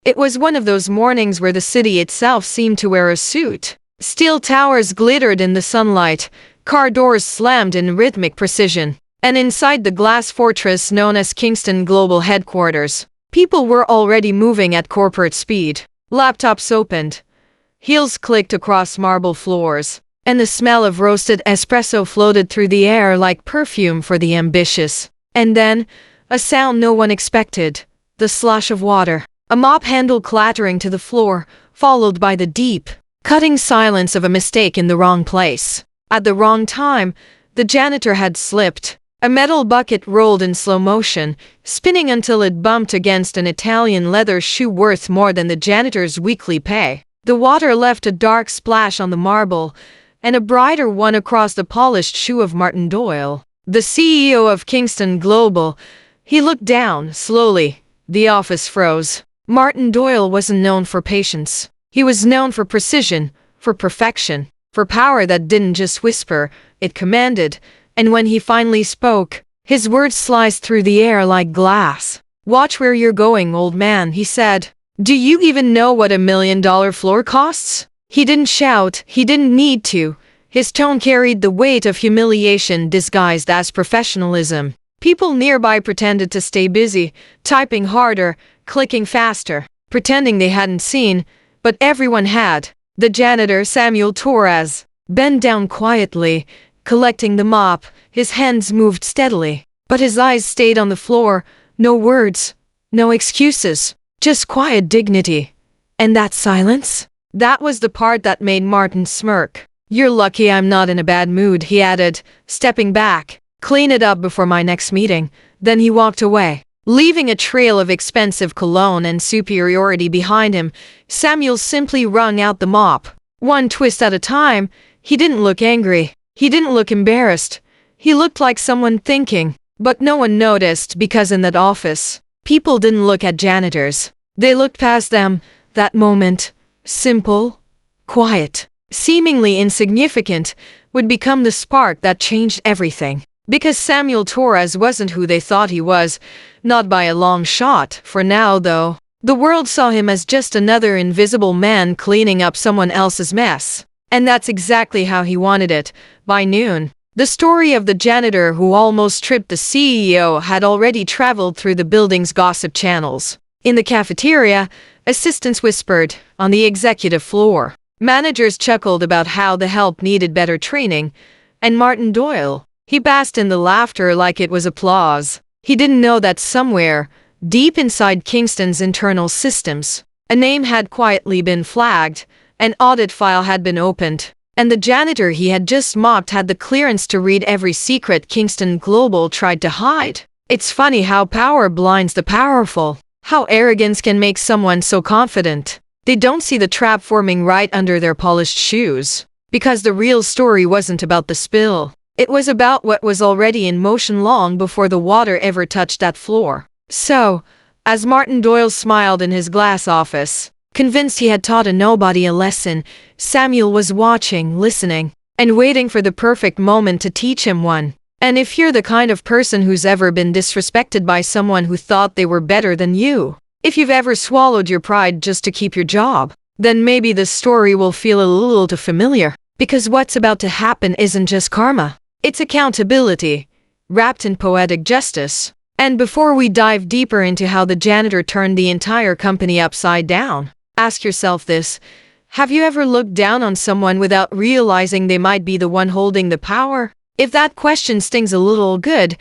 It was one of those mornings where the city itself seemed to wear a suit. Steel towers glittered in the sunlight, car doors slammed in rhythmic precision, and inside the glass fortress known as Kingston Global Headquarters, people were already moving at corporate speed. Laptops opened, heels clicked across marble floors, and the smell of roasted espresso floated through the air like perfume for the ambitious. And then, a sound no one expected, the slosh of water, a mop handle clattering to the floor, followed by the deep, cutting silence of a mistake in the wrong place. At the wrong time, the janitor had slipped. A metal bucket rolled in slow motion, spinning until it bumped against an Italian leather shoe worth more than the janitor's weekly pay. The water left a dark splash on the marble, and a brighter one across the polished shoe of Martin Doyle, the CEO of Kingston Global. He looked down, slowly. The office froze. Martin Doyle wasn't known for patience. He was known for precision, for perfection, for power that didn't just whisper, it commanded. And when he finally spoke, his words sliced through the air like glass. "Watch where you're going, old man," he said. "Do you even know what $1 million floor costs?" He didn't shout, he didn't need to. His tone carried the weight of humiliation disguised as professionalism. People nearby pretended to stay busy, typing harder, clicking faster, pretending they hadn't seen, but everyone had. The janitor, Samuel Torres, bent down quietly, collecting the mop. His hands moved steadily, but his eyes stayed on the floor. No words, no excuses, just quiet dignity. And that silence? That was the part that made Martin smirk. "You're lucky I'm not in a bad mood," he added, stepping back. "Clean it up before my next meeting." Then he walked away, leaving a trail of expensive cologne and superiority behind him. Samuel simply wrung out the mop, one twist at a time. He didn't look angry. He didn't look embarrassed. He looked like someone thinking. But no one noticed, because in that office, people didn't look at janitors. They looked past them. That moment, simple, quiet, seemingly insignificant, would become the spark that changed everything. Because Samuel Torres wasn't who they thought he was, not by a long shot. For now, though, the world saw him as just another invisible man cleaning up someone else's mess. And that's exactly how he wanted it. By noon, the story of the janitor who almost tripped the CEO had already traveled through the building's gossip channels. In the cafeteria, assistants whispered. On the executive floor, managers chuckled about how the help needed better training. And Martin Doyle, he basked in the laughter like it was applause. He didn't know that somewhere, deep inside Kingston's internal systems, a name had quietly been flagged, an audit file had been opened, and the janitor he had just mopped had the clearance to read every secret Kingston Global tried to hide. It's funny how power blinds the powerful, how arrogance can make someone so confident. They don't see the trap forming right under their polished shoes. Because the real story wasn't about the spill. It was about what was already in motion long before the water ever touched that floor. So, as Martin Doyle smiled in his glass office, convinced he had taught a nobody a lesson, Samuel was watching, listening, and waiting for the perfect moment to teach him one. And if you're the kind of person who's ever been disrespected by someone who thought they were better than you, if you've ever swallowed your pride just to keep your job, then maybe this story will feel a little too familiar. Because what's about to happen isn't just karma. It's accountability, wrapped in poetic justice. And before we dive deeper into how the janitor turned the entire company upside down, ask yourself this. Have you ever looked down on someone without realizing they might be the one holding the power? If that question stings a little good,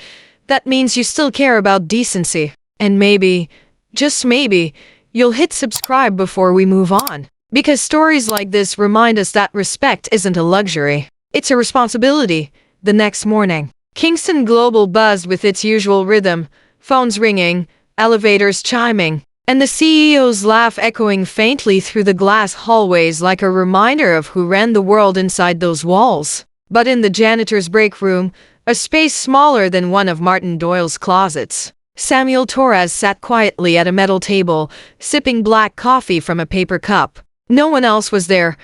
that means you still care about decency. And maybe, just maybe, you'll hit subscribe before we move on. Because stories like this remind us that respect isn't a luxury. It's a responsibility. The next morning, Kingston Global buzzed with its usual rhythm, phones ringing, elevators chiming, and the CEO's laugh echoing faintly through the glass hallways like a reminder of who ran the world inside those walls. But in the janitor's break room, a space smaller than one of Martin Doyle's closets, Samuel Torres sat quietly at a metal table, sipping black coffee from a paper cup. No one else was there,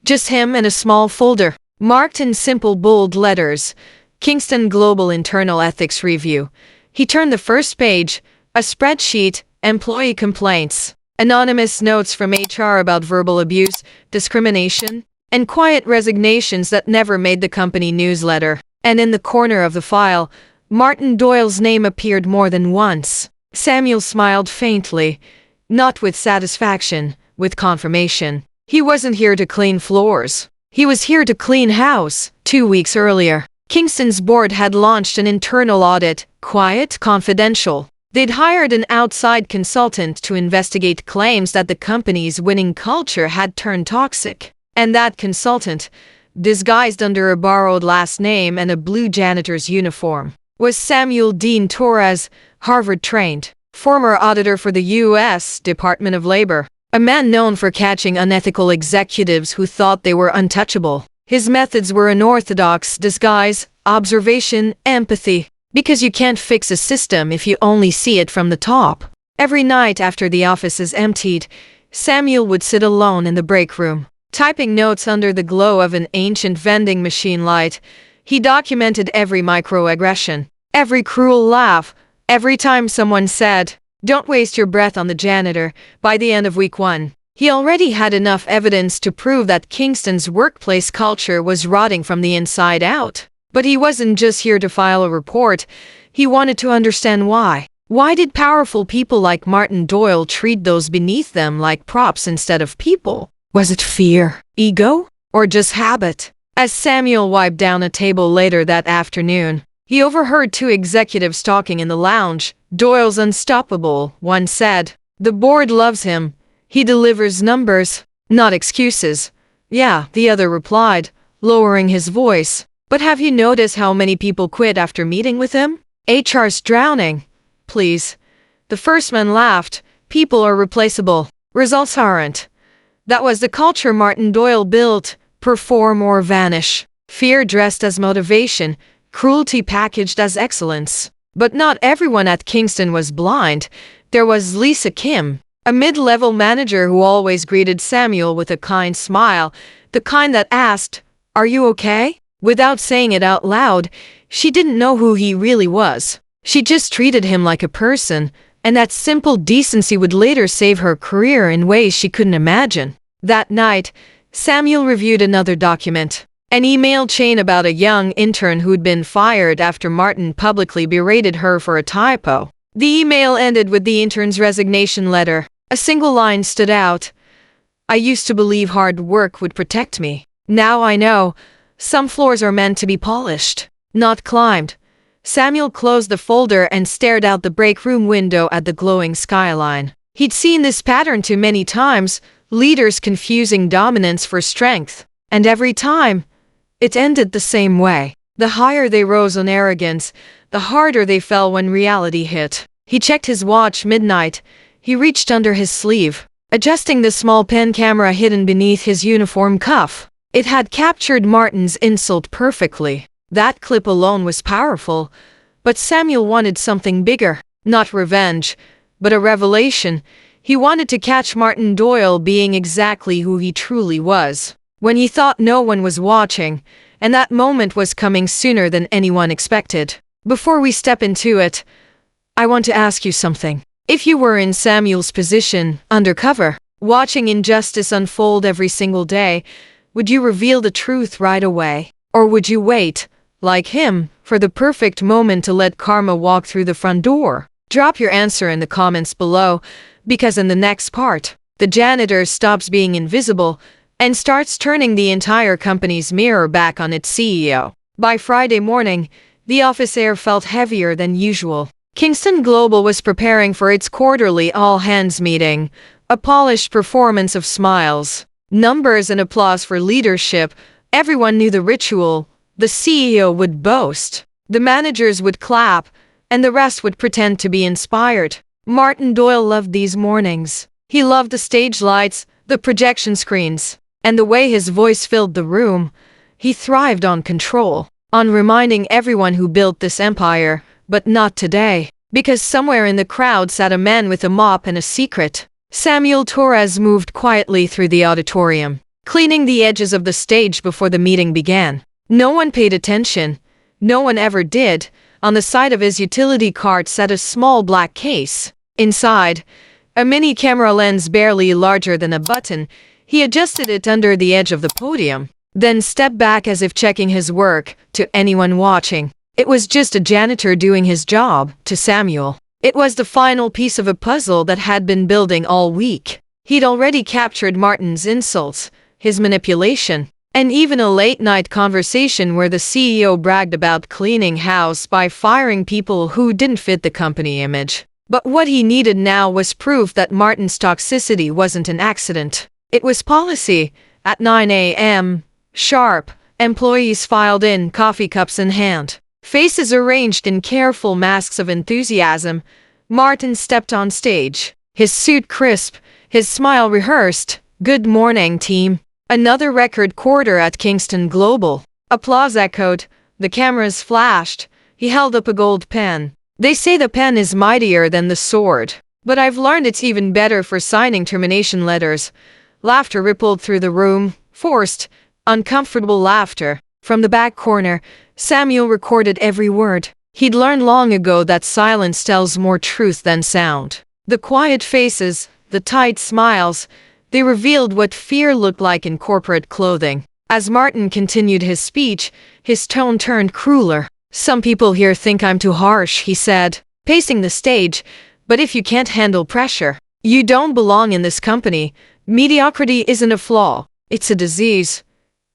just him and a small folder, marked in simple bold letters, Kingston Global Internal Ethics Review. He turned the first page, a spreadsheet, employee complaints. Anonymous notes from HR about verbal abuse, discrimination, and quiet resignations that never made the company newsletter. And in the corner of the file, Martin Doyle's name appeared more than once. Samuel smiled faintly, not with satisfaction, with confirmation. He wasn't here to clean floors. He was here to clean house. 2 weeks earlier, Kingston's board had launched an internal audit, quiet, confidential. They'd hired an outside consultant to investigate claims that the company's winning culture had turned toxic. And that consultant, disguised under a borrowed last name and a blue janitor's uniform, was Samuel Dean Torres, Harvard-trained, former auditor for the U.S. Department of Labor, a man known for catching unethical executives who thought they were untouchable. His methods were unorthodox: disguise, observation, empathy. Because you can't fix a system if you only see it from the top. Every night after the office is emptied, Samuel would sit alone in the break room, typing notes under the glow of an ancient vending machine light. He documented every microaggression, every cruel laugh, every time someone said, "Don't waste your breath on the janitor." By the end of week 1, he already had enough evidence to prove that Kingston's workplace culture was rotting from the inside out. But he wasn't just here to file a report. He wanted to understand why. Why did powerful people like Martin Doyle treat those beneath them like props instead of people? Was it fear, ego, or just habit? As Samuel wiped down a table later that afternoon, he overheard 2 executives talking in the lounge. "Doyle's unstoppable," one said. "The board loves him. He delivers numbers, not excuses." "Yeah," the other replied, lowering his voice. "But have you noticed how many people quit after meeting with him? HR's drowning." "Please." The first man laughed. "People are replaceable. Results aren't." That was the culture Martin Doyle built. Perform or vanish. Fear dressed as motivation. Cruelty packaged as excellence. But not everyone at Kingston was blind. There was Lisa Kim, a mid-level manager who always greeted Samuel with a kind smile, the kind that asked, "Are you okay?" Without saying it out loud. She didn't know who he really was. She just treated him like a person, and that simple decency would later save her career in ways she couldn't imagine. That night, Samuel reviewed another document, an email chain about a young intern who'd been fired after Martin publicly berated her for a typo. The email ended with the intern's resignation letter. A single line stood out. "I used to believe hard work would protect me. Now I know. Some floors are meant to be polished, not climbed." Samuel closed the folder and stared out the break room window at the glowing skyline. He'd seen this pattern too many times, leaders confusing dominance for strength. And every time, it ended the same way. The higher they rose on arrogance, the harder they fell when reality hit. He checked his watch. Midnight. He reached under his sleeve, adjusting the small pen camera hidden beneath his uniform cuff. It had captured Martin's insult perfectly. That clip alone was powerful, but Samuel wanted something bigger. Not revenge, but a revelation. He wanted to catch Martin Doyle being exactly who he truly was, when he thought no one was watching, and that moment was coming sooner than anyone expected. Before we step into it, I want to ask you something. If you were in Samuel's position, undercover, watching injustice unfold every single day, would you reveal the truth right away? Or would you wait, like him, for the perfect moment to let karma walk through the front door? Drop your answer in the comments below, because in the next part, the janitor stops being invisible and starts turning the entire company's mirror back on its CEO. By Friday morning, the office air felt heavier than usual. Kingston Global was preparing for its quarterly all-hands meeting, a polished performance of smiles, numbers and applause for leadership. Everyone knew the ritual. The CEO would boast, the managers would clap, and the rest would pretend to be inspired. Martin Doyle loved these mornings. He loved the stage lights, the projection screens, and the way his voice filled the room. He thrived on control, on reminding everyone who built this empire, but not today, because somewhere in the crowd sat a man with a mop and a secret. Samuel Torres moved quietly through the auditorium, cleaning the edges of the stage before the meeting began. No one paid attention. No one ever did. On the side of his utility cart sat a small black case. Inside, A mini camera lens barely larger than a button. He adjusted it under the edge of the podium, then stepped back as if checking his work. To anyone watching, it was just a janitor doing his job. To Samuel, it was the final piece of a puzzle that had been building all week. He'd already captured Martin's insults, his manipulation, and even a late-night conversation where the CEO bragged about cleaning house by firing people who didn't fit the company image. But what he needed now was proof that Martin's toxicity wasn't an accident. It was policy. At 9 a.m. sharp, employees filed in, coffee cups in hand, faces arranged in careful masks of enthusiasm. Martin stepped on stage, his suit crisp, his smile rehearsed. "Good morning, team." Another record quarter at Kingston Global. Applause echoed. The cameras flashed. He held up a gold pen. "They say the pen is mightier than the sword, but I've learned it's even better for signing termination letters." Laughter rippled through the room, forced, uncomfortable laughter. From the back corner, Samuel recorded every word. He'd learned long ago that silence tells more truth than sound. The quiet faces, the tight smiles, they revealed what fear looked like in corporate clothing. As Martin continued his speech, his tone turned crueler. "Some people here think I'm too harsh," he said, pacing the stage, "but if you can't handle pressure, you don't belong in this company. Mediocrity isn't a flaw, it's a disease.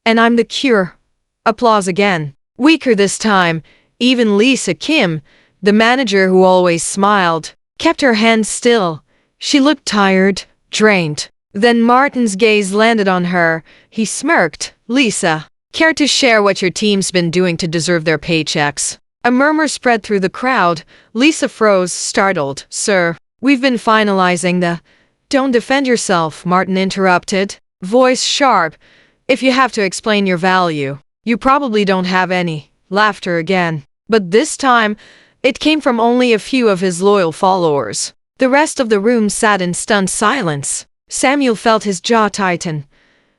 And I'm the cure." Applause again. Weaker this time. Even Lisa Kim, the manager who always smiled, kept her hands still. She looked tired, drained. Then Martin's gaze landed on her. He smirked. "Lisa, care to share what your team's been doing to deserve their paychecks?" A murmur spread through the crowd. Lisa froze, startled. "Sir, we've been finalizing the—" "Don't defend yourself," Martin interrupted, voice sharp. "If you have to explain your value, you probably don't have any." Laughter again. But this time, it came from only a few of his loyal followers. The rest of the room sat in stunned silence. Samuel felt his jaw tighten.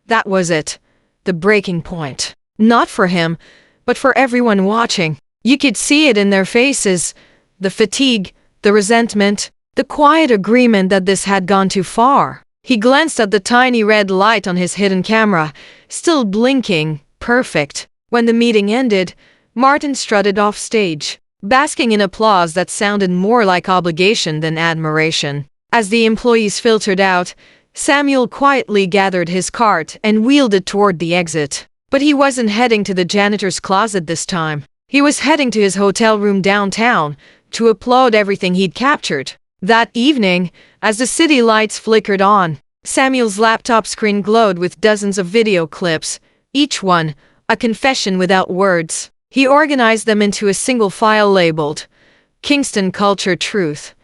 That was it. The breaking point. Not for him, but for everyone watching. You could see it in their faces. The fatigue, the resentment, the quiet agreement that this had gone too far. He glanced at the tiny red light on his hidden camera, still blinking, perfect. When the meeting ended, Martin strutted off stage, basking in applause that sounded more like obligation than admiration. As the employees filtered out, Samuel quietly gathered his cart and wheeled it toward the exit. But he wasn't heading to the janitor's closet this time. He was heading to his hotel room downtown to upload everything he'd captured. That evening, as the city lights flickered on, Samuel's laptop screen glowed with dozens of video clips, each one a confession without words. He organized them into a single file labeled Kingston Culture Truth.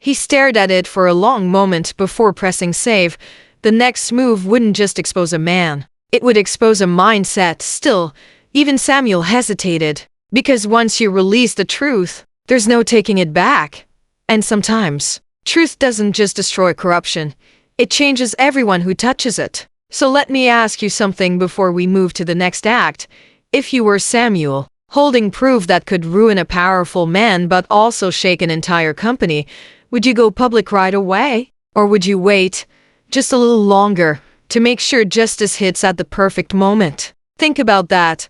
He stared at it for a long moment before pressing save. The next move wouldn't just expose a man. It would expose a mindset. Still, even Samuel hesitated. Because once you release the truth, there's no taking it back. And sometimes, truth doesn't just destroy corruption. It changes everyone who touches it. So let me ask you something before we move to the next act. If you were Samuel, holding proof that could ruin a powerful man but also shake an entire company, would you go public right away? Or would you wait just a little longer to make sure justice hits at the perfect moment? Think about that.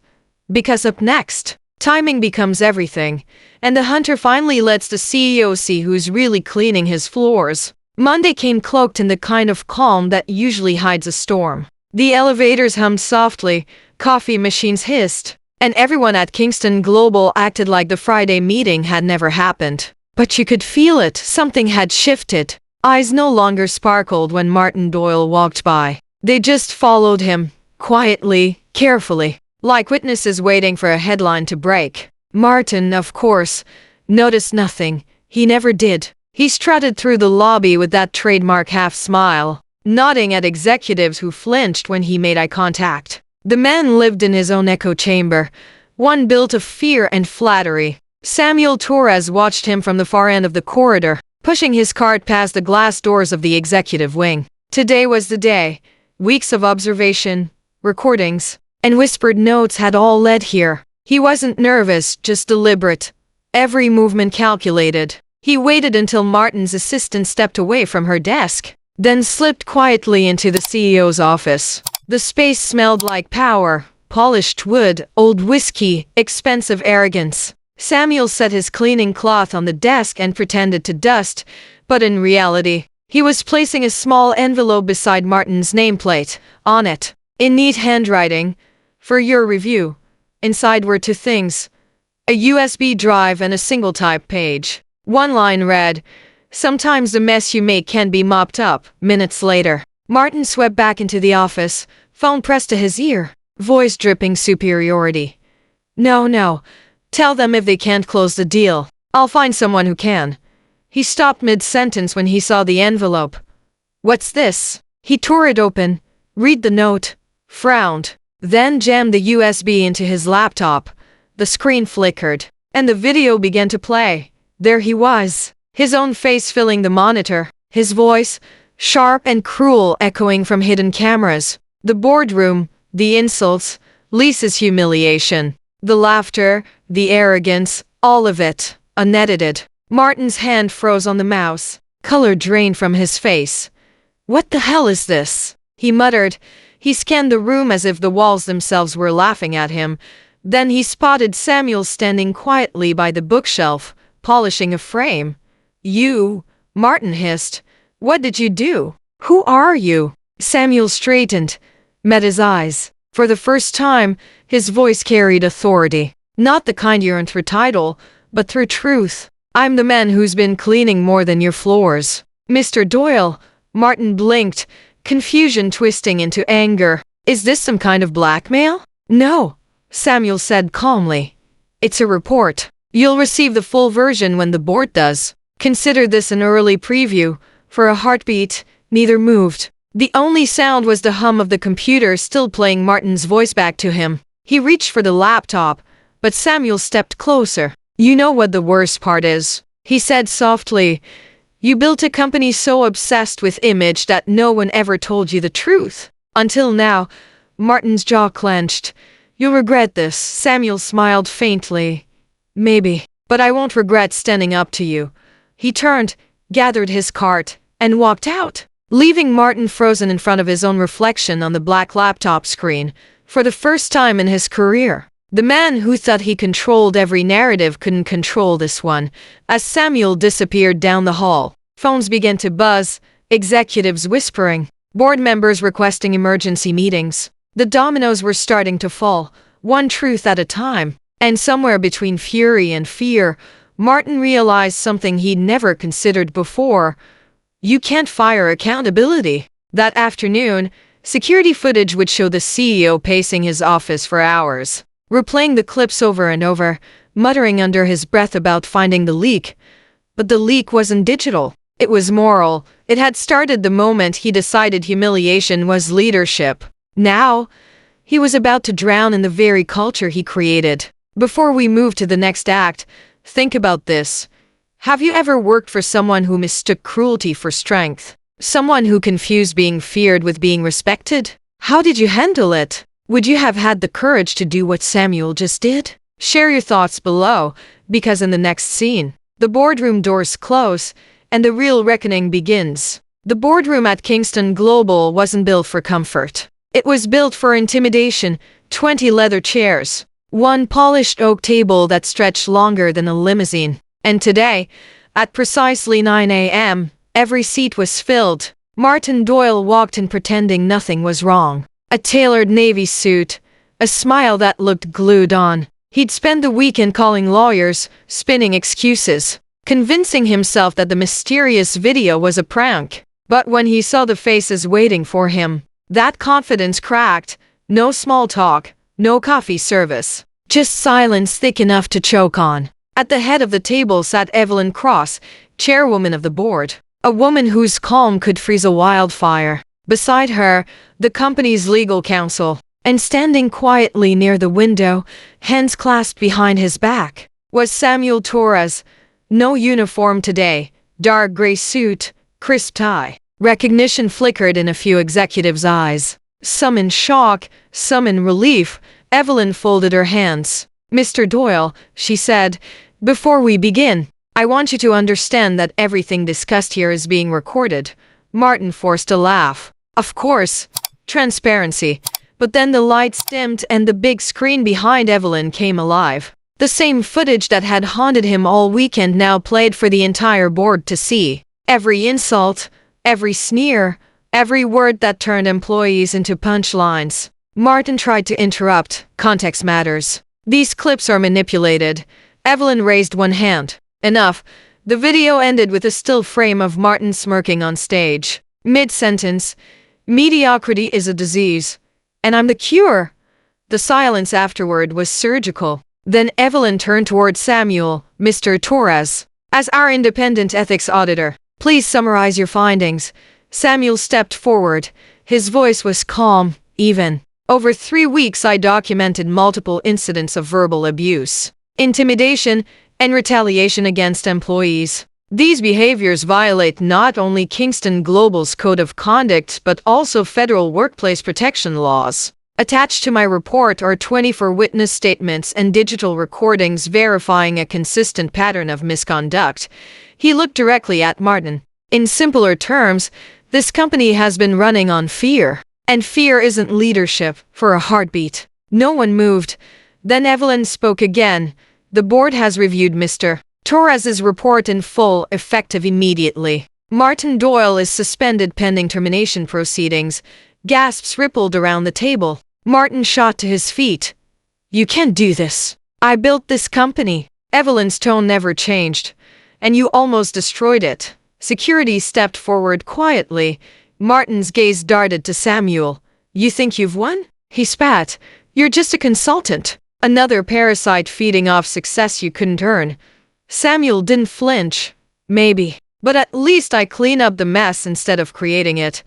Because up next, timing becomes everything, and the hunter finally lets the CEO see who's really cleaning his floors. Monday came cloaked in the kind of calm that usually hides a storm. The elevators hummed softly, coffee machines hissed, and everyone at Kingston Global acted like the Friday meeting had never happened. But you could feel it. Something had shifted. Eyes no longer sparkled when Martin Doyle walked by. They just followed him, quietly, carefully, like witnesses waiting for a headline to break. Martin, of course, noticed nothing. He never did. He strutted through the lobby with that trademark half-smile, nodding at executives who flinched when he made eye contact. The man lived in his own echo chamber, one built of fear and flattery. Samuel Torres watched him from the far end of the corridor, pushing his cart past the glass doors of the executive wing. Today was the day. Weeks of observation, recordings, and whispered notes had all led here. He wasn't nervous, just deliberate. Every movement calculated. He waited until Martin's assistant stepped away from her desk, then slipped quietly into the CEO's office. The space smelled like power, polished wood, old whiskey, expensive arrogance. Samuel set his cleaning cloth on the desk and pretended to dust, but in reality, he was placing a small envelope beside Martin's nameplate. On it, in neat handwriting, "For your review." Inside were two things: a USB drive and a single type page. One line read, "Sometimes the mess you make can be mopped up." Minutes later, Martin swept back into the office, phone pressed to his ear, voice dripping superiority. No. Tell them if they can't close the deal, I'll find someone who can." He stopped mid-sentence when he saw the envelope. "What's this?" He tore it open, read the note, frowned, then jammed the USB into his laptop. The screen flickered, and the video began to play. There he was, his own face filling the monitor, his voice, sharp and cruel, echoing from hidden cameras. The boardroom, the insults, Lisa's humiliation, the laughter, the arrogance, all of it, unedited. Martin's hand froze on the mouse. Color drained from his face. "What the hell is this?" he muttered. He scanned the room as if the walls themselves were laughing at him. Then he spotted Samuel standing quietly by the bookshelf, polishing a frame. "You," Martin hissed. "What did you do? Who are you?" Samuel straightened, met his eyes. For the first time, his voice carried authority. Not the kind you earn through title, but through truth. "I'm the man who's been cleaning more than your floors." "Mr. Doyle," Martin blinked, confusion twisting into anger. "Is this some kind of blackmail?" "No," Samuel said calmly. "It's a report. You'll receive the full version when the board does. Consider this an early preview." For a heartbeat, neither moved. The only sound was the hum of the computer still playing Martin's voice back to him. He reached for the laptop, but Samuel stepped closer. "You know what the worst part is," he said softly. "You built a company so obsessed with image that no one ever told you the truth. Until now." Martin's jaw clenched. "You'll regret this." Samuel smiled faintly. "Maybe, but I won't regret standing up to you." He turned, gathered his cart, and walked out, leaving Martin frozen in front of his own reflection on the black laptop screen. For the first time in his career, the man who thought he controlled every narrative couldn't control this one. As Samuel disappeared down the hall, phones began to buzz, executives whispering, board members requesting emergency meetings. The dominoes were starting to fall, one truth at a time. And somewhere between fury and fear, Martin realized something he'd never considered before. You can't fire accountability. That afternoon, security footage would show the CEO pacing his office for hours, replaying the clips over and over, muttering under his breath about finding the leak. But the leak wasn't digital. It was moral. It had started the moment he decided humiliation was leadership. Now, he was about to drown in the very culture he created. Before we move to the next act, think about this. Have you ever worked for someone who mistook cruelty for strength? Someone who confused being feared with being respected? How did you handle it? Would you have had the courage to do what Samuel just did? Share your thoughts below, because in the next scene, the boardroom doors close, and the real reckoning begins. The boardroom at Kingston Global wasn't built for comfort. It was built for intimidation. 20 leather chairs, one polished oak table that stretched longer than a limousine. And today, at precisely 9 a.m., every seat was filled. Martin Doyle walked in pretending nothing was wrong. A tailored navy suit, a smile that looked glued on. He'd spent the weekend calling lawyers, spinning excuses, convincing himself that the mysterious video was a prank. But when he saw the faces waiting for him, that confidence cracked. No small talk, no coffee service, just silence thick enough to choke on. At the head of the table sat Evelyn Cross, chairwoman of the board, a woman whose calm could freeze a wildfire. Beside her, the company's legal counsel, and standing quietly near the window, hands clasped behind his back, was Samuel Torres. No uniform today, dark gray suit, crisp tie. Recognition flickered in a few executives' eyes. Some in shock, some in relief. Evelyn folded her hands. "Mr. Doyle," she said, "before we begin, I want you to understand that everything discussed here is being recorded. Martin forced a laugh. Of course. Transparency. But then the lights dimmed and the big screen behind Evelyn came alive. The same footage that had haunted him all weekend now played for the entire board to see. Every insult, every sneer, every word that turned employees into punchlines. Martin tried to interrupt. Context matters. These clips are manipulated. Evelyn raised one hand. Enough. The video ended with a still frame of Martin smirking on stage. Mid-sentence, mediocrity is a disease, and I'm the cure. The silence afterward was surgical. Then Evelyn turned toward Samuel, Mr. Torres. As our independent ethics auditor, please summarize your findings. Samuel stepped forward. His voice was calm, even. Over 3 weeks I documented multiple incidents of verbal abuse, intimidation, and retaliation against employees. These behaviors violate not only Kingston Global's code of conduct but also federal workplace protection laws. Attached to my report are 24 witness statements and digital recordings verifying a consistent pattern of misconduct. He looked directly at Martin. In simpler terms, this company has been running on fear. And fear isn't leadership for a heartbeat. No one moved. Then Evelyn spoke again. The board has reviewed Mr. Torres's report in full, effective immediately. Martin Doyle is suspended pending termination proceedings. Gasps rippled around the table. Martin shot to his feet. You can't do this. I built this company. Evelyn's tone never changed. And you almost destroyed it. Security stepped forward quietly. Martin's gaze darted to Samuel. You think you've won? He spat. You're just a consultant. Another parasite feeding off success you couldn't earn. Samuel didn't flinch. Maybe. But at least I clean up the mess instead of creating it.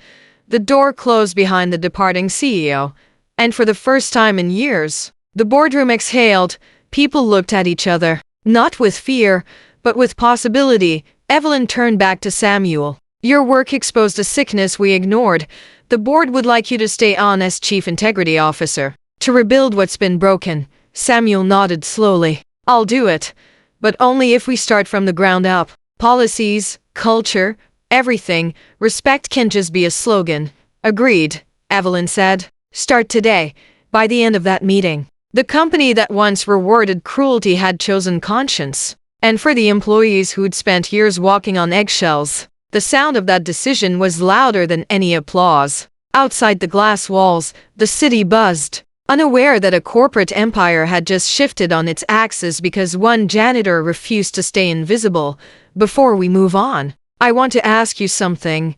The door closed behind the departing CEO. And for the first time in years, the boardroom exhaled. People looked at each other. Not with fear, but with possibility. Evelyn turned back to Samuel. Your work exposed a sickness we ignored. The board would like you to stay on as Chief Integrity Officer. To rebuild what's been broken. Samuel nodded slowly. I'll do it. But only if we start from the ground up. Policies, culture, everything. Respect can't just be a slogan. Agreed, Evelyn said. Start today. By the end of that meeting. The company that once rewarded cruelty had chosen conscience. And for the employees who'd spent years walking on eggshells, the sound of that decision was louder than any applause. Outside the glass walls, the city buzzed, unaware that a corporate empire had just shifted on its axis because one janitor refused to stay invisible. Before we move on, I want to ask you something.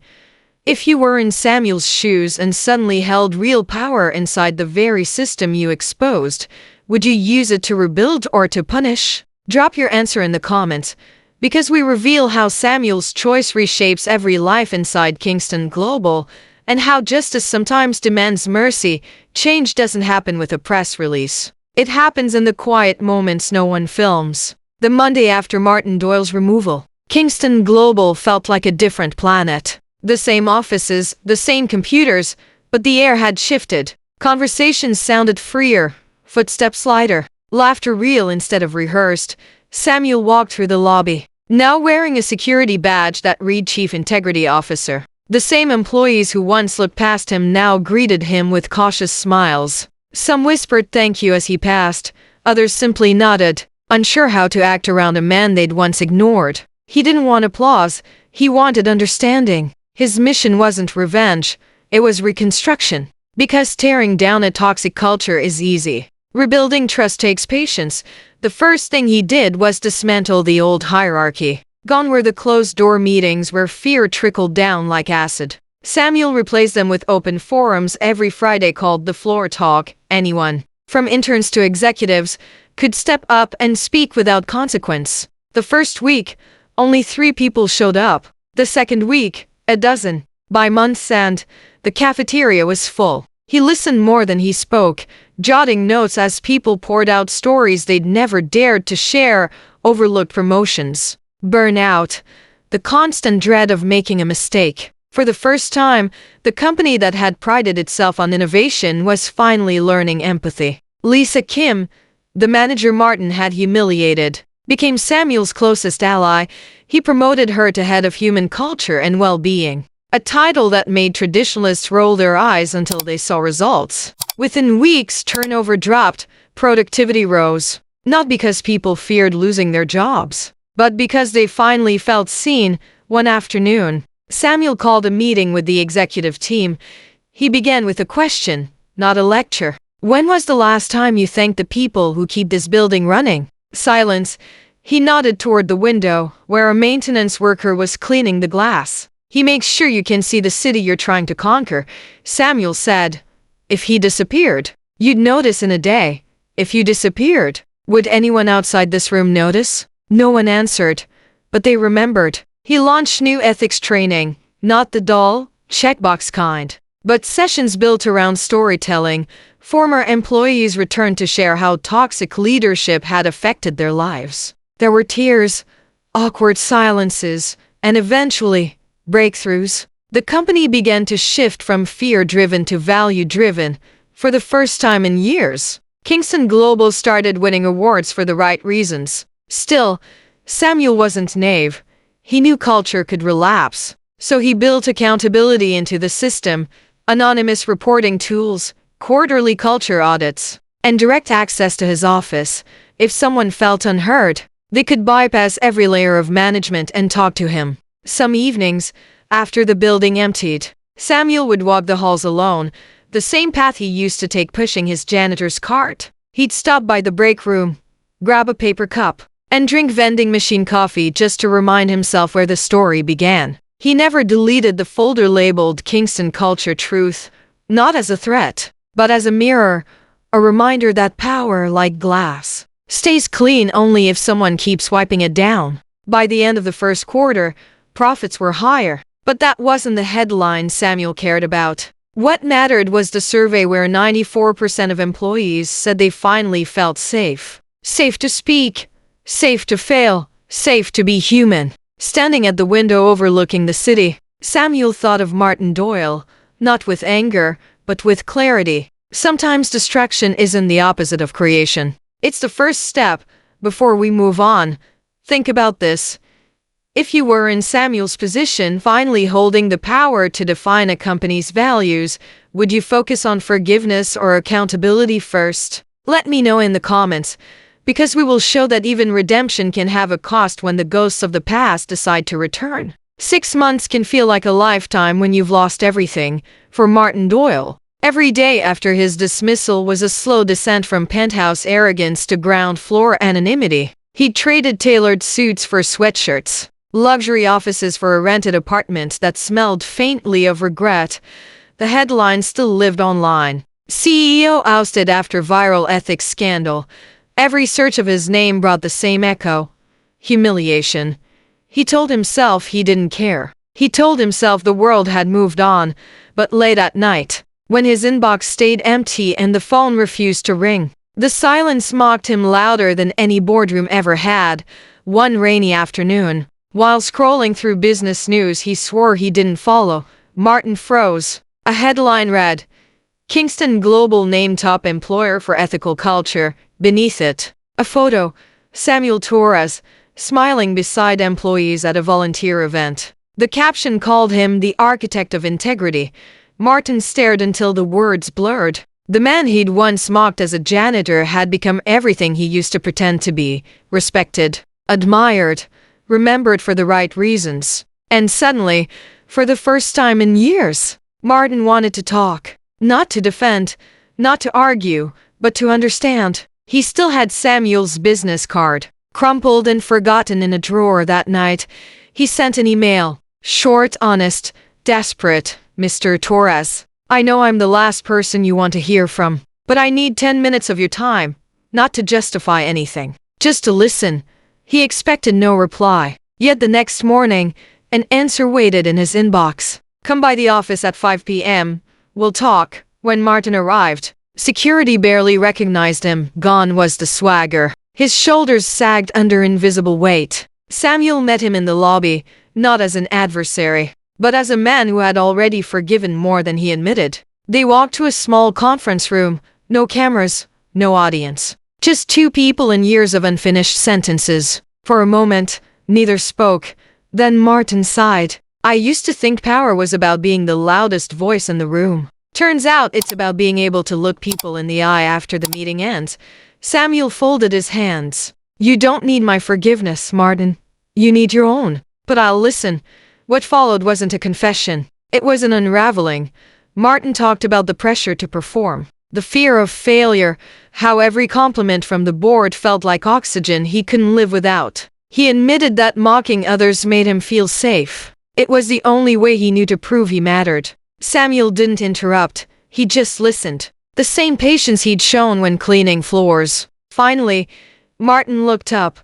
If you were in Samuel's shoes and suddenly held real power inside the very system you exposed, would you use it to rebuild or to punish? Drop your answer in the comments, because we reveal how Samuel's choice reshapes every life inside Kingston Global, and how justice sometimes demands mercy. Change doesn't happen with a press release. It happens in the quiet moments no one films. The Monday after Martin Doyle's removal, Kingston Global felt like a different planet. The same offices, the same computers, but the air had shifted. Conversations sounded freer, footsteps lighter, laughter real instead of rehearsed. Samuel walked through the lobby, now wearing a security badge that read Chief Integrity Officer. The same employees who once looked past him now greeted him with cautious smiles. Some whispered thank you as he passed, others simply nodded, unsure how to act around a man they'd once ignored. He didn't want applause, he wanted understanding. His mission wasn't revenge, it was reconstruction. Because tearing down a toxic culture is easy. Rebuilding trust takes patience. The first thing he did was dismantle the old hierarchy. Gone were the closed-door meetings where fear trickled down like acid. Samuel replaced them with open forums every Friday called The Floor Talk. Anyone, from interns to executives, could step up and speak without consequence. The first week, only 3 people showed up. The second week, a dozen. By month's end, the cafeteria was full. He listened more than he spoke, jotting notes as people poured out stories they'd never dared to share, overlooked promotions, burnout, the constant dread of making a mistake. For the first time, the company that had prided itself on innovation was finally learning empathy. Lisa Kim, the manager Martin had humiliated, became Samuel's closest ally. He promoted her to head of human culture and well-being, a title that made traditionalists roll their eyes until they saw results. Within weeks, turnover dropped, productivity rose, not because people feared losing their jobs, but because they finally felt seen. One afternoon, Samuel called a meeting with the executive team. He began with a question, not a lecture. "When was the last time you thanked the people who keep this building running?" Silence. He nodded toward the window, where a maintenance worker was cleaning the glass. "He makes sure you can see the city you're trying to conquer," Samuel said. "If he disappeared, you'd notice in a day. If you disappeared, would anyone outside this room notice?" No one answered, but they remembered. He launched new ethics training, not the dull, checkbox kind, but sessions built around storytelling. Former employees returned to share how toxic leadership had affected their lives. There were tears, awkward silences, and eventually, breakthroughs. The company began to shift from fear-driven to value-driven. For the first time in years, Kingston Global started winning awards for the right reasons. Still, Samuel wasn't naive. He knew culture could relapse, so he built accountability into the system: anonymous reporting tools, quarterly culture audits, and direct access to his office. If someone felt unheard, they could bypass every layer of management and talk to him. Some evenings, after the building emptied, Samuel would walk the halls alone, the same path he used to take pushing his janitor's cart. He'd stop by the break room, grab a paper cup, and drink vending machine coffee just to remind himself where the story began. He never deleted the folder labeled Kingston Culture Truth, not as a threat, but as a mirror, a reminder that power, like glass, stays clean only if someone keeps wiping it down. By the end of the first quarter, profits were higher, but that wasn't the headline Samuel cared about. What mattered was the survey where 94% of employees said they finally felt safe. Safe to speak, safe to fail, safe to be human. Standing at the window overlooking the city, Samuel thought of Martin Doyle, not with anger, but with clarity. Sometimes destruction isn't the opposite of creation. It's the first step. Before we move on, think about this. If you were in Samuel's position, finally holding the power to define a company's values, would you focus on forgiveness or accountability first? Let me know in the comments, because we will show that even redemption can have a cost when the ghosts of the past decide to return. 6 months can feel like a lifetime when you've lost everything. For Martin Doyle, every day after his dismissal was a slow descent from penthouse arrogance to ground floor anonymity. He traded tailored suits for sweatshirts, luxury offices for a rented apartment that smelled faintly of regret. The headline still lived online. CEO ousted after viral ethics scandal. Every search of his name brought the same echo: humiliation. He told himself he didn't care. He told himself the world had moved on. But late at night, when his inbox stayed empty and the phone refused to ring, the silence mocked him louder than any boardroom ever had. One rainy afternoon, while scrolling through business news he swore he didn't follow, Martin froze. A headline read, "Kingston Global named top employer for ethical culture." Beneath it, a photo, Samuel Torres, smiling beside employees at a volunteer event. The caption called him the architect of integrity. Martin stared until the words blurred. The man he'd once mocked as a janitor had become everything he used to pretend to be: respected, admired, remembered for the right reasons. And suddenly, for the first time in years, Martin wanted to talk. Not to defend, not to argue, but to understand. He still had Samuel's business card, crumpled and forgotten in a drawer. That night, he sent an email. Short, honest, desperate. "Mr. Torres, I know I'm the last person you want to hear from, but I need 10 minutes of your time, not to justify anything, just to listen." He expected no reply. Yet the next morning, an answer waited in his inbox. "Come by the office at 5 p.m. We'll talk." When Martin arrived, security barely recognized him. Gone was the swagger. His shoulders sagged under invisible weight. Samuel met him in the lobby, not as an adversary, but as a man who had already forgiven more than he admitted. They walked to a small conference room. No cameras, no audience. Just two people and years of unfinished sentences. For a moment, neither spoke. Then Martin sighed. I used to think power was about being the loudest voice in the room. Turns out it's about being able to look people in the eye after the meeting ends. Samuel folded his hands. You don't need my forgiveness, Martin. You need your own. But I'll listen. What followed wasn't a confession. It was an unraveling. Martin talked about the pressure to perform, the fear of failure, how every compliment from the board felt like oxygen he couldn't live without. He admitted that mocking others made him feel safe. It was the only way he knew to prove he mattered. Samuel didn't interrupt. He just listened. The same patience he'd shown when cleaning floors. Finally, Martin looked up.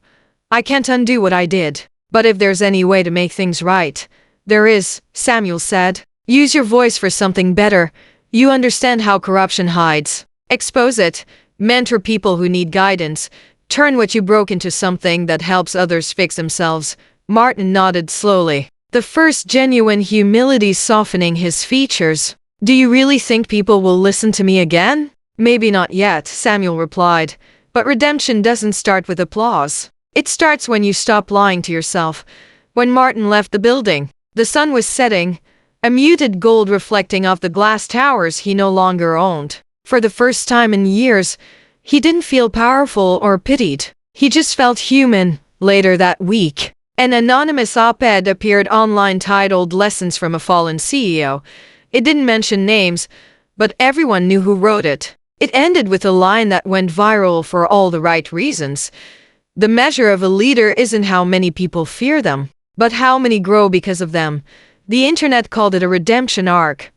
I can't undo what I did. But if there's any way to make things right, there is, Samuel said. Use your voice for something better. You understand how corruption hides. Expose it. Mentor people who need guidance. Turn what you broke into something that helps others fix themselves. Martin nodded slowly, the first genuine humility softening his features. Do you really think people will listen to me again? Maybe not yet, Samuel replied. But redemption doesn't start with applause. It starts when you stop lying to yourself. When Martin left the building, the sun was setting, a muted gold reflecting off the glass towers he no longer owned. For the first time in years, he didn't feel powerful or pitied. He just felt human. Later that week, an anonymous op-ed appeared online titled Lessons from a Fallen CEO. It didn't mention names, but everyone knew who wrote it. It ended with a line that went viral for all the right reasons. The measure of a leader isn't how many people fear them, but how many grow because of them. The internet called it a redemption arc.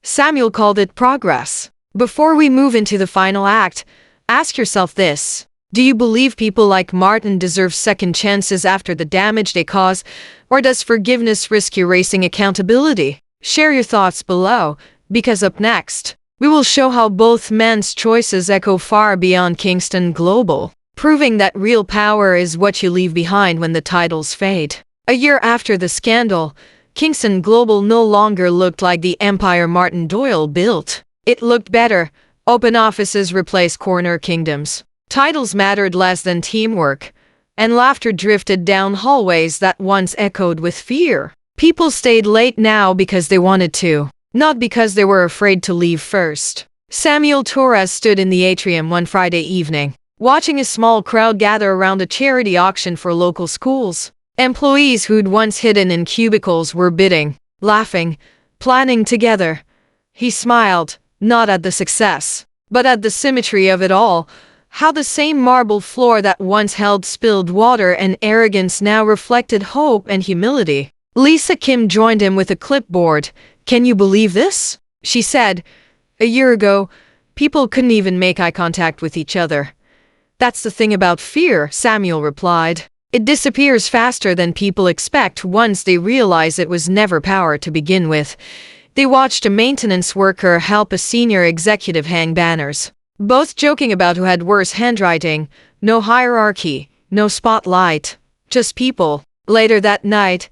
Samuel called it progress. Before we move into the final act, ask yourself this. Do you believe people like Martin deserve second chances after the damage they cause, or does forgiveness risk erasing accountability? Share your thoughts below, because up next, we will show how both men's choices echo far beyond Kingston Global, proving that real power is what you leave behind when the titles fade. A year after the scandal, Kingston Global no longer looked like the empire Martin Doyle built. It looked better. Open offices replaced corner kingdoms. Titles mattered less than teamwork, and laughter drifted down hallways that once echoed with fear. People stayed late now because they wanted to, not because they were afraid to leave first. Samuel Torres stood in the atrium one Friday evening, watching a small crowd gather around a charity auction for local schools. Employees who'd once hidden in cubicles were bidding, laughing, planning together. He smiled, not at the success, but at the symmetry of it all. How the same marble floor that once held spilled water and arrogance now reflected hope and humility. Lisa Kim joined him with a clipboard. Can you believe this? She said. A year ago, people couldn't even make eye contact with each other. That's the thing about fear, Samuel replied. It disappears faster than people expect once they realize it was never power to begin with. They watched a maintenance worker help a senior executive hang banners, both joking about who had worse handwriting. No hierarchy, no spotlight, just people. Later that night,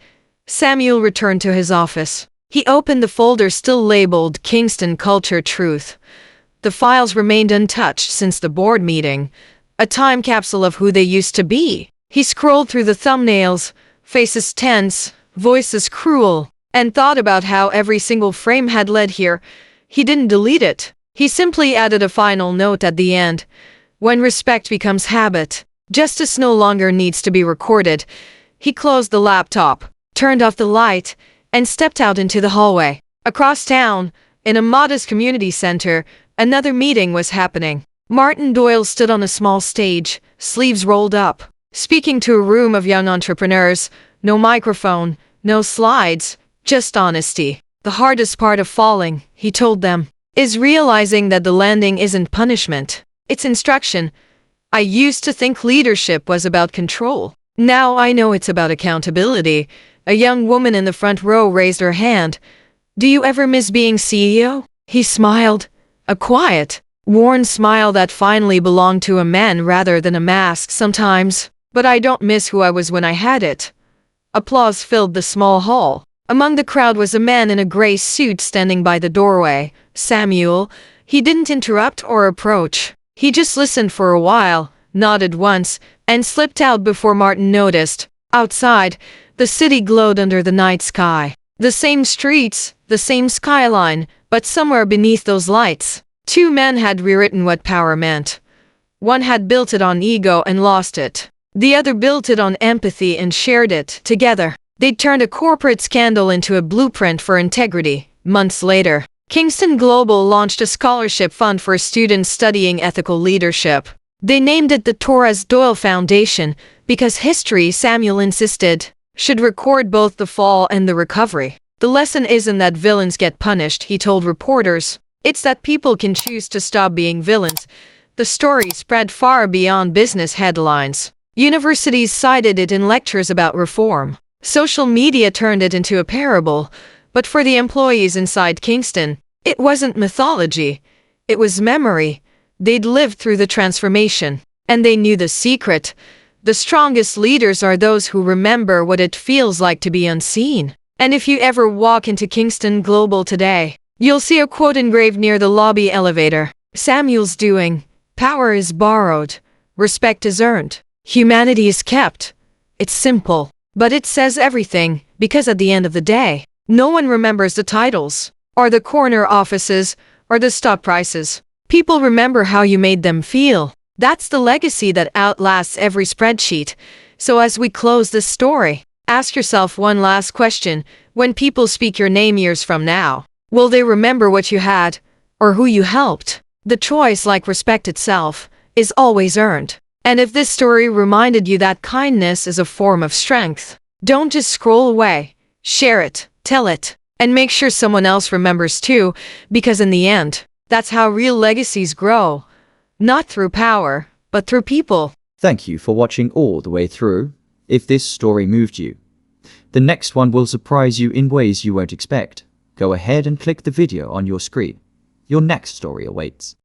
Samuel returned to his office. He opened the folder still labeled Kingston Culture Truth. The files remained untouched since the board meeting, a time capsule of who they used to be. He scrolled through the thumbnails, faces tense, voices cruel, and thought about how every single frame had led here. He didn't delete it. He simply added a final note at the end. When respect becomes habit, justice no longer needs to be recorded. He closed the laptop, turned off the light, and stepped out into the hallway. Across town, in a modest community center, another meeting was happening. Martin Doyle stood on a small stage, sleeves rolled up, speaking to a room of young entrepreneurs. No microphone, no slides, just honesty. The hardest part of falling, he told them, is realizing that the landing isn't punishment. It's instruction. I used to think leadership was about control. Now I know it's about accountability. A young woman in the front row raised her hand. Do you ever miss being CEO? He smiled. A quiet, worn smile that finally belonged to a man rather than a mask sometimes. But I don't miss who I was when I had it. Applause filled the small hall. Among the crowd was a man in a gray suit standing by the doorway. Samuel. He didn't interrupt or approach. He just listened for a while, nodded once, and slipped out before Martin noticed. Outside, the city glowed under the night sky. The same streets, the same skyline, but somewhere beneath those lights, two men had rewritten what power meant. One had built it on ego and lost it. The other built it on empathy and shared it. Together, they'd turned a corporate scandal into a blueprint for integrity. Months later, Kingston Global launched a scholarship fund for students studying ethical leadership. They named it the Torres Doyle Foundation because history, Samuel insisted, should record both the fall and the recovery. The lesson isn't that villains get punished, he told reporters. It's that people can choose to stop being villains. The story spread far beyond business headlines. Universities cited it in lectures about reform. Social media turned it into a parable. But for the employees inside Kingston, it wasn't mythology. It was memory. They'd lived through the transformation. And they knew the secret. The strongest leaders are those who remember what it feels like to be unseen. And if you ever walk into Kingston Global today, you'll see a quote engraved near the lobby elevator. Samuel's doing. Power is borrowed. Respect is earned. Humanity is kept. It's simple, but it says everything, because at the end of the day, no one remembers the titles, or the corner offices, or the stock prices. People remember how you made them feel. That's the legacy that outlasts every spreadsheet. So as we close this story, ask yourself one last question. When people speak your name years from now, will they remember what you had, or who you helped? The choice, like respect itself, is always earned. And if this story reminded you that kindness is a form of strength, don't just scroll away. Share it, tell it, and make sure someone else remembers too, because in the end, that's how real legacies grow. Not through power, but through people. Thank you for watching all the way through. If this story moved you, the next one will surprise you in ways you won't expect. Go ahead and click the video on your screen. Your next story awaits.